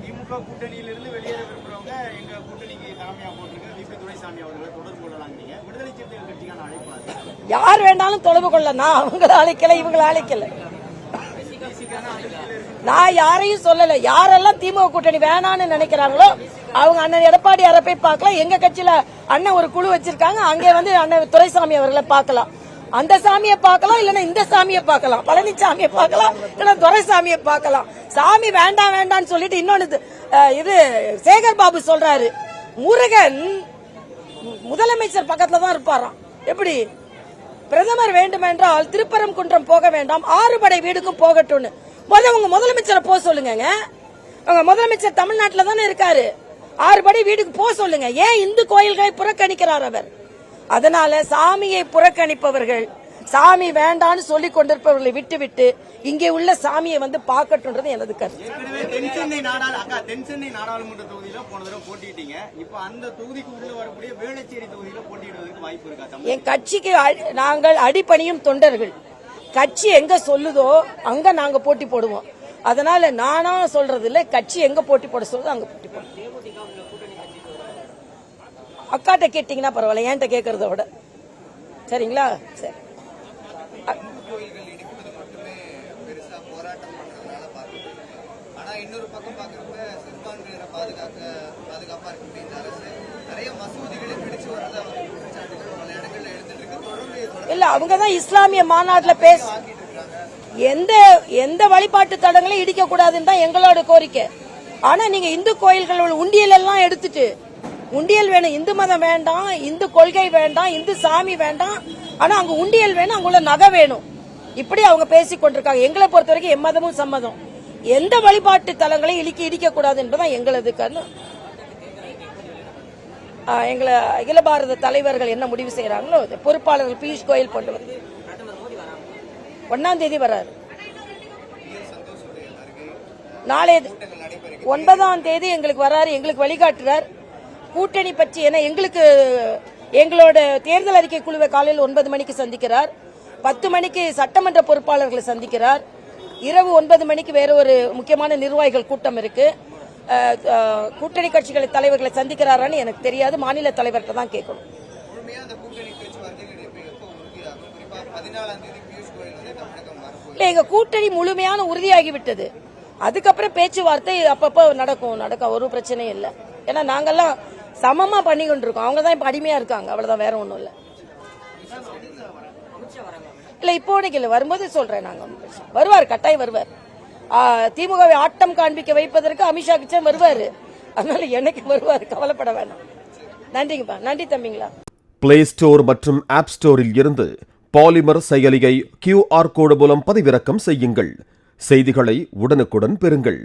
திமுக கூட்டணியிலிருந்து வெளியேற விரும்புறவங்க எங்க கூட்டணிக்கு தலைமையா போட்டிருக்க வி.பி. துரைசாமி அவர்களை தொடர்பு கொள்ளலாம். விடுதலை சிறுத்தைகள் கட்சிக்கான அழைப்பு யார் வேணாலும் தொடர்பு கொள்ளலாம். அவங்கள அழைக்கல, இவங்களை அழைக்கல. நான் யாரையும் சொல்லல. யாரெல்லாம் திமுக கூட்டணி வேணான்னு நினைக்கிறாங்களோ அவங்க அண்ணன் எடப்பாடியாரை போய் பார்க்கலாம். எங்க கட்சியில அண்ணன் ஒரு குழு வச்சிருக்காங்க. அங்கே வந்து அண்ணன் துரைசாமி அவர்களை பார்க்கலாம். அந்த சாமியை பார்க்கலாம், இல்லன்னா இந்த சாமியை பார்க்கலாம், பழனிசாமியை பார்க்கலாம், இல்லன்னா துரைசாமியை பார்க்கலாம். சாமி வேண்டாம் வேண்டாம்னு சொல்லிட்டு இன்னொன்னு இது சேகர் பாபு சொல்றாரு, முருகன் முதலமைச்சர் பக்கத்துல தான் இருப்பாராம். எப்படி பிரதமர் வேண்டுமென்றால் திருப்பரங்குன்றம் போக வேண்டாம், 6 படை வீடுக்கும் போகட்டும்னு உங்க முதலமைச்சரை போக சொல்லுங்க. உங்க முதலமைச்சர் தமிழ்நாட்டுல தானே இருக்காரு. 6 படை வீடுக்கு போக சொல்லுங்க. ஏன் இந்து கோயில்களை புறக்கணிக்கிறார் அவர்? அதனால சாமியை புறக்கணிப்பவர்கள், சாமி வேண்டான்னு சொல்லிக் கொண்டிருப்பவர்களை விட்டுவிட்டு இங்கே உள்ள சாமியை வந்து பார்க்கட்டும்ன்றது எனது கருத்து. தென்சென்னை நாடாளுமன்ற தொகுதியில போன தடவை போட்டிட்டீங்க. இப்ப அந்த தொகுதிக்கு உள்ள வரக்கூடிய வேளச்சேரி தொகுதியில போட்டியிடுவதற்கு வாய்ப்பு இருக்கா? என் கட்சிக்கு நாங்கள் அடிபணியும் தொண்டர்கள். கட்சி எங்க சொல்லுதோ அங்க நாங்க போட்டி போடுவோம். அதனால நானா சொல்றது இல்ல, கட்சி எங்க போட்டி போட சொல்லுதோ அங்க போட்டி போடுவோம். அக்காட்ட கேட்டீங்கன்னா பரவாயில்ல, என்கிட்ட கேட்கறத விட. சரிங்களா? சரி. இல்ல, அவங்கதான் இஸ்லாமிய மாநாட்டுல எந்த வழிபாட்டு தடங்களையும் இடிக்க கூடாதுன்னு தான் எங்களோட கோரிக்கை. ஆனா நீங்க இந்து கோயில்களோட உண்டியல் எல்லாம் எடுத்துட்டு, உண்டியல் வேணும், இந்து மதம் வேண்டாம், இந்து கொள்கை வேண்டாம், இந்து சாமி வேண்டாம், ஆனா அங்க உண்டியல் வேணும், அங்குள்ள நகை வேணும், இப்படி அவங்க பேசிக் கொண்டிருக்காங்க. எங்களை பொறுத்த வரைக்கும் எம்மதமும் சம்மதம். எந்த வழிபாட்டு தலங்களையும் இடிக்க கூடாது என்பதுதான் எங்களது கருத்து. எங்களை அகில பாரத தலைவர்கள் என்ன முடிவு செய்யறாங்களோ, பொறுப்பாளர்கள் பியூஷ் கோயல் கொண்டு வந்து 1ஆம் தேதி வர்றாரு. நாளை 9ஆம் தேதி எங்களுக்கு வர்றாரு, எங்களுக்கு வழிகாட்டுறார் கூட்டணி பற்றி. ஏன்னா எங்களோட தேர்தல் அறிக்கை குழுவை காலையில் 9 மணிக்கு சந்திக்கிறார், 10 மணிக்கு சட்டமன்ற பொறுப்பாளர்களை சந்திக்கிறார், இரவு 9 மணிக்கு வேற ஒரு முக்கியமான நிர்வாகிகள் கூட்டம் இருக்கு. கூட்டணி கட்சிகளை தலைவர்களை சந்திக்கிறாரான்னு எனக்கு தெரியாது, மாநில தலைவர்கிட்ட தான் கேட்கணும். இல்ல, எங்க கூட்டணி முழுமையான உறுதியாகிவிட்டது. அதுக்கப்புறம் பேச்சுவார்த்தை அப்பப்போ நடக்கும், ஒரு பிரச்சனையும் இல்லை. ஏன்னா நாங்கெல்லாம் சமமா பண்ணி கொண்டிருக்கோம், அவங்க தான் இப்ப அடிமையா இருக்காங்க, அவ்வளவுதான், வேற ஒண்ணும் இல்ல. இல்ல இப்போதைக்கு இல்ல, வரும்போது சொல்றேன். நாங்க வருவார், கட்டாயம் வருவார். திமுகவை ஆட்டம் காண்பிக்க வைப்பதற்கு அமித்ஷா கிச்சன் வருவாரு, அதனால எனக்கு வருவாரு, கவலைப்பட வேண்டாம். நன்றிங்கப்பா. நன்றி தம்பிங்களா. பிளே ஸ்டோர் மற்றும் ஆப் ஸ்டோரில் இருந்து பாலிமர் செயலியை QR கோடு மூலம் பதிவிறக்கம் செய்யுங்கள். செய்திகளை உடனுக்குடன் பெறுங்கள்.